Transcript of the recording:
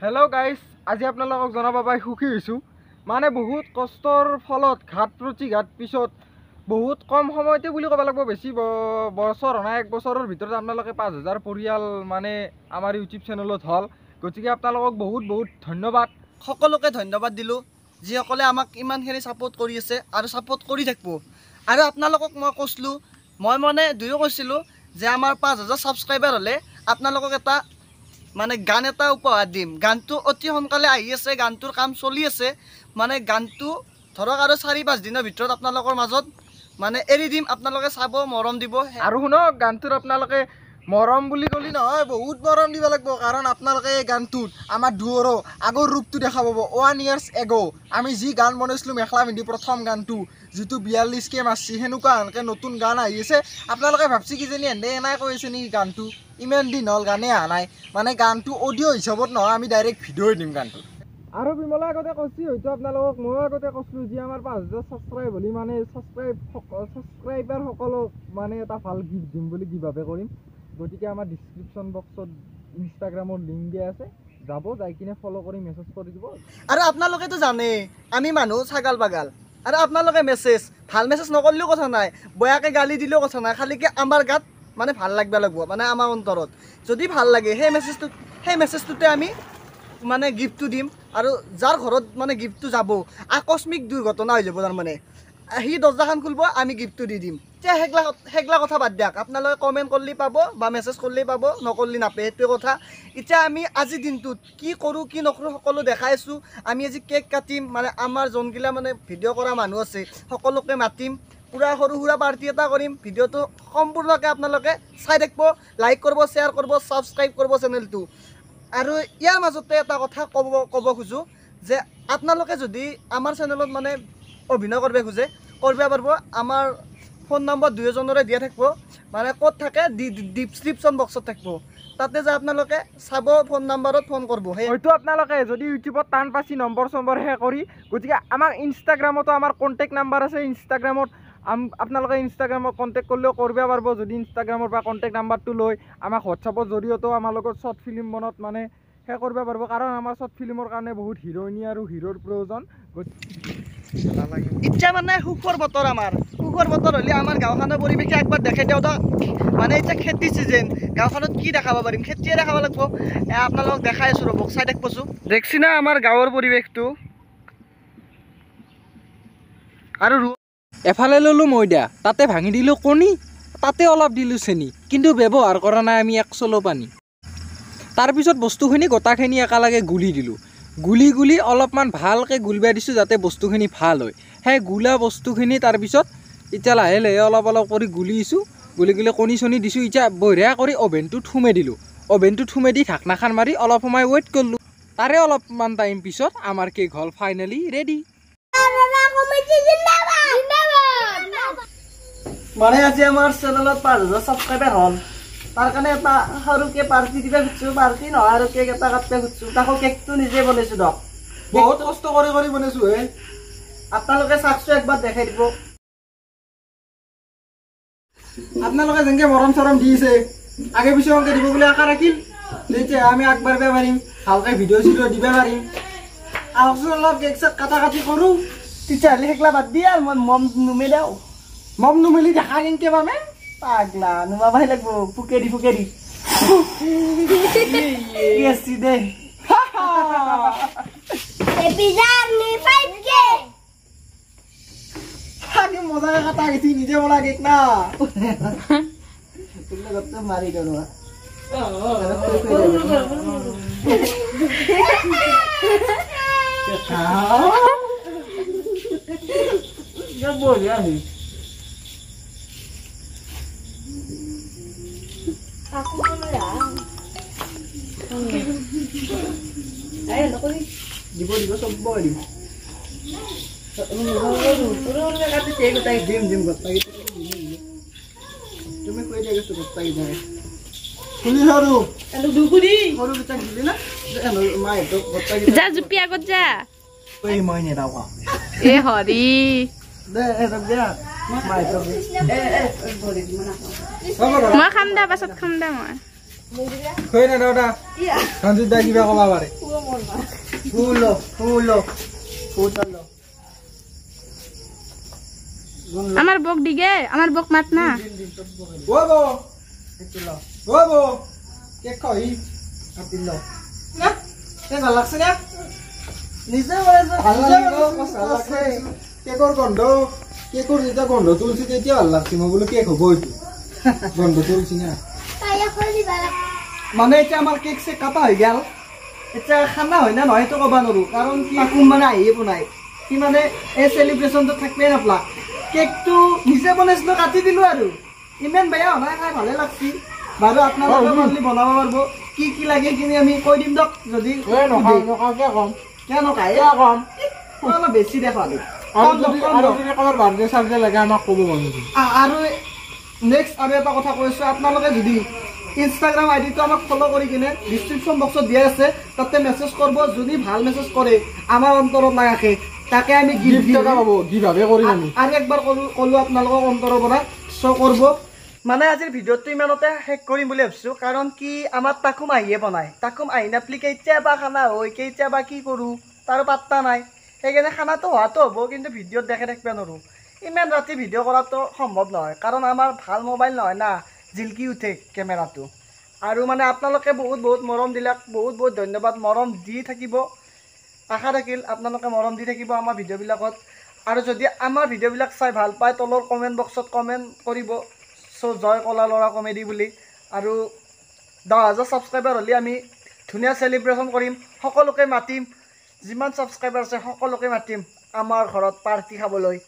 hello guys आज आपनालोকক जनाब पाई सुखी हूँ माने बहुत कष्टर फलत घाट प्रतिघात पिछत बहुत कम समयते कब लगे बेसि बছर ना एक बছৰৰ ভিতৰত आपनालोके 5000 परियाल माने आमार यूट्यूब चेनेলত हल गतिके आपनालोকক बहुत बहुत धन्यवाद সকলোকে ধন্যবাদ দিলো যিসকলে আমাক ইমানখিনি সাপোর্ট কৰি আছে আৰু সাপোৰ্ট কৰি থাকিব আৰু আপোনালোকক মই কৈছিলো মই মানে দুয়ো কৈছিলো যে আমাৰ 5000 সাবস্ক্ৰাইবাৰ হলে আপোনালোকক এটা মানে গান এটা উপহাৰ দিম গানটো অতি সোনকালে আহি আছে গানটোৰ কাম চলি আছে মানে গানটো ধৰক আৰু 4-5 দিনৰ ভিতৰত আপোনালোকৰ মাজত মানে এৰি দিম আপোনালোকে চাব মৰম দিব আৰু শুনক গানটোৰ আপোনালোকে মৰম বুলি কলি নহয় বহুত মৰম দিব লাগিব কাৰণ আপোনালোকে এই গানটোত আমাৰ দুয়ৰো আগৰ ৰূপটো দেখা পাব 1 ইয়াৰ্স এগো আমি যি গান বনাইছিলো মেখলা পিন্ধি প্ৰথম গানটো যেটো 42 কে মাছি হেনুকা আনকে নতুন গান আহি আছে আপোনালোকে ভাবছি কি জানি এনে এনাই কৈছে নি গানটো ইমান দিন হল গানে আ নাই মানে গানটো অডিও হিচাপত নহয় আমি ডাইৰেক্ট ভিডিও দিম গানটো আৰু বিমলা আগতে কৈছি হয়তো আপোনালোকক মই আগতে কৈছিলো যে আমাৰ 5000 সাবস্ক্ৰাইব হলি মানে সাবস্ক্ৰাইবাৰ সকলক মানে এটা ভাল গিফট দিম বুলি কিভাবে কৰিম গতিকে আমাৰ ডেসক্ৰিপশন বক্সত ইনষ্টাগ্ৰামৰ লিংক দিয়া আছে যাব যাই কিনে ফলো কৰি মেসেজ কৰি দিব আৰু আপোনালোকে তো জানে আমি মানুহ ছাগাল বাগাল আৰু আপোনালোকে মেসেজ ভাল মেসেজ নকৰিলেও কথা নাই বয়াকে গালি দিলেও কথা নাই খালি কি আমাৰ গাত মানে ভাল লাগবা লাগব মানে আমাৰ অন্তৰত যদি ভাল লাগে সেই মেসেজটোতে আমি মানে গিফটটো দিম আৰু যাৰ ঘৰত মানে গিফটটো যাব আকস্মিক দুৰ্ঘটনা হৈ যাব তাৰ মানে হি দৰ্জাখন খুলব আমি গিফটটো দি দিম তে হেগলা কথা বাদ দিয়ক আপোনালোকে কমেন্ট কৰলি পাব বা মেসেজ কৰলি পাব নকৰলি নাপে এটো কথা ইটা আমি আজি দিনটোত কি কৰো কি নকৰো সকলো দেখাইছো আমি আজি কেক কাটিম মানে আমাৰ জনগিলা মানে ভিডিও কৰা মানুহ আছে সকলোকে মাতিম পুৰা সৰু সুৰা পাৰ্টি এটা কৰিম ভিডিওটো সম্পূৰ্ণকৈ আপোনালোকে চাই দেখব লাইক কৰিব শেয়াৰ কৰিব সাবস্ক্ৰাইব কৰিব চেনেলটো আৰু ইয়াৰ মাজতে এটা কথা ক'ব খুজো যে আপোনালোকে যদি আমাৰ চেনেলত মানে অভিনয় কৰিব খুজে কৰিব পাৰব আমাৰ ফোন নম্বৰ দুইজনৰে দিয়া থাকিব মানে ক'ত থাকে ডেসক্ৰিপশন বক্সত থাকিব তাতে যে আপোনালোকে চাব ফোন নম্বৰত ফোন কৰিব হয়তো আপোনালোকে যদি ইউটিউবত টান পাছি নম্বৰ হে কৰি গতিকে আমাৰ ইনষ্টাগ্ৰামতো আমাৰ কন্টেক্ট নাম্বাৰ আছে ইনষ্টাগ্ৰামত আপোনালোকে ইনষ্টাগ্ৰামত কন্টেক্ট কৰিলেও কৰিব পাৰিব যদি ইনষ্টাগ্ৰামৰ পৰা কন্টেক্ট নাম্বাৰটো লৈ আমাক হোৱাটছআপত জৰিয়তেও আমাৰ লগত শৰ্ট ফিল্ম বনত মানে হে কৰিব পাৰিব কাৰণ আমাৰ শৰ্ট ফিল্মৰ কাৰণে বহুত হিৰোইনী আৰু হিৰোৰ প্ৰয়োজন ইচ্ছা মানে সুখৰ বতৰ আমাৰ সুখৰ বতৰ হলে আমাৰ গাঁওখনৰ পৰিৱেশ একবাৰ দেখাই দিও তো মানে এটা খেতি সিজন গাঁওখনত কি দেখাব পাৰিম খেতিয়ে দেখাব লাগিব আপোনালোকক দেখাই আছো ৰবক চাই দেখবছো দেখছি না আমাৰ গাঁৱৰ পৰিৱেশটো আৰু এফালে ললো ময়দা তাতে ভাঙি দিলো কণী তাতে অলপ দিলো চেনি কিন্তু ব্যৱহাৰ কৰা নাই আমি 1 চলো পানী তাৰ পিছত বস্তুখিনি গোটাখিনি একালগে গুলি দিলো গুলি অলপমান ভালকে গুলবা দিছো যাতে বস্তুখিনি ভাল হয় হে গুলা বস্তুখিনি তাৰ পিছত ইটা লাহে লাহে অলপ কৰি গুলিছো গুলি কণী চনি দিছো ইটা বঢ়িয়া কৰি ওভেনটো থুমে দিলো ওভেনটো থুমে দি ঢাকনাখন মাৰি অলপ সময় ওয়েট কৰিলো তাৰে অলপমান টাইম পিছত আমাৰ কেক হল ফাইনালি ৰেডি মানে আজি আমাৰ চেনেলত 5000 সাবস্ক্ৰাইবাৰ হল তাৰ কাৰণে এটা সৰুকে পাৰ্টি দিবা খুজিছো পাৰ্টি নহয় আৰু কেক এটা কাটতে খুজিছো তাকো কেকটো নিজে বনাইছো দক বহুত কষ্ট কৰি বনাইছো হে আপোনালোকে চাকছো একবাৰ দেখাই দিব আপোনালোকে যেনকে মৰম চৰম দিছে আগে পিছে অংকে দিব বুলি আশা ৰাখিল তেতিয়া আমি আগবাঢ়িব পাৰিম ভালকে ভিডিও দিবা পাৰিম আৰু অলপ কেক কাটি কৰো তেতিয়াহ'লে হেকলা বাদ দিয়া মই মম নুমেলাও মম নুমেলি দেখা কেনকে পামে পাগলা নুমাবাই লাগব ফুকেৰি ইয়েছি দে এপিজানি 5K আমি মজা কাটা গেছি নিজে বলা কেক না তুলে গত মারি করো ya boleh ya aku dulu ya ayo lo kali dibo sobo di turun ke kata cewek tadi dim got tadi তুমি কই দিয়া গেছো got tadi dai শুনি হারু alu duku di হরু বিটা দিলি না মাই তো got tadi যা জুপি আগত যা কই মই নে দাও এ হরি দে রব দিয়া মাই তো বলি মই খাম দা পাছত খাম দা মই কই না দাদা ইয়া সঞ্জিত দা কিবা কবা পাৰে ও ফুল ফুল ফুল আমার বক দিগে আমার বক মাত না ও বো একটু ল ও বো কেক খাই আপনি ল না ভাল লাগছে না নিজে বলেছে ভাল লাগছে কেকৰ গন্ধ কেকৰ যেতিয়া গন্ধ তুলছি তেতিয়া ভাল লাগছে মই বোলো কেক হ'ব এইটো গন্ধ তুলছি না মানে এতিয়া আমাৰ কেক চেক কাটা হৈ গেল এতিয়া খানা হয় না নহয় সেইটো ক'ব নোৱাৰো কাৰণ কি কোন মানে আহিয়ে বনাই কি মানে এই চেলিব্ৰেশ্যনটো থাকিবই নাপলা কেকটো নিজে বনাইছিলো কাটি দিলো আৰু ইমান বেয়া হোৱা নাই খাই ভালে লাগছি বাৰু আপোনালোকে বনালি বনাব পাৰিব কি কি লাগে কিনি আমি কৈ দিম দক যদি নকাকে কম কিয় নকাই কম অলপ বেছি দেখা দিম আৰু যদি কাৰোবাৰ বাৰ্থডে চাৰ্থডে লাগে আমাক ক'ব মানুহ আৰু নেক্সট আৰু এটা কথা কৈছোঁ আপোনালোকে যদি ইনষ্টাগ্ৰাম আইডিটো আমাক ফ'ল' কৰি কিনে ডিছক্ৰিপশ্যন বক্সত দিয়া আছে তাতে মেছেজ কৰিব যদি ভাল মেছেজ কৰে আমাৰ অন্তৰত নাৰাখে তাকে আমি গিফ্ট পাব গিভাৱে কৰিম আমি আৰু একবাৰ ক'লো আপোনালোকক অন্তৰৰ পৰা শ্ব' কৰিব মানে আজিৰ ভিডিঅ'টো ইমানতে শেষ কৰিম বুলি ভাবিছোঁ কাৰণ কি আমাৰ তাকোম আহিয়ে বনায় তাকোম আহি নাপলি কেতিয়াবা খানা হয় কেতিয়াবা কি কৰোঁ তাৰো পাত্তা নাই সেইকাৰণে খানাটো হোৱাটো হ'ব কিন্তু ভিডিঅ'ত দেখাই থাকিব নোৱাৰোঁ ইমান ৰাতি ভিডিঅ' কৰাটো সম্ভৱ নহয় কাৰণ আমাৰ ভাল মোবাইল নহয় না জিলকি উঠে কেমেৰাটো আৰু মানে আপোনালোকে বহুত বহুত মৰম দিলাক বহুত বহুত ধন্যবাদ মৰম দি থাকিব আশা থাকিল আপোনালোকে মৰম দি থাকিব আমাৰ ভিডিঅ'বিলাকত আৰু যদি আমাৰ ভিডিঅ'বিলাক চাই ভাল পায় তলৰ কমেণ্ট বক্সত কমেণ্ট কৰিব চ' জয় কলা ল'ৰা কমেডি বুলি আৰু 10,000 ছাবস্ক্ৰাইবাৰ হ'লে আমি ধুনীয়া চেলিব্ৰেশ্যন কৰিম সকলোকে মাতিম যিমান ছাবস্ক্ৰাইবাৰ আছে সকলোকে মাতিম আমাৰ ঘৰত পাৰ্টি খাবলৈ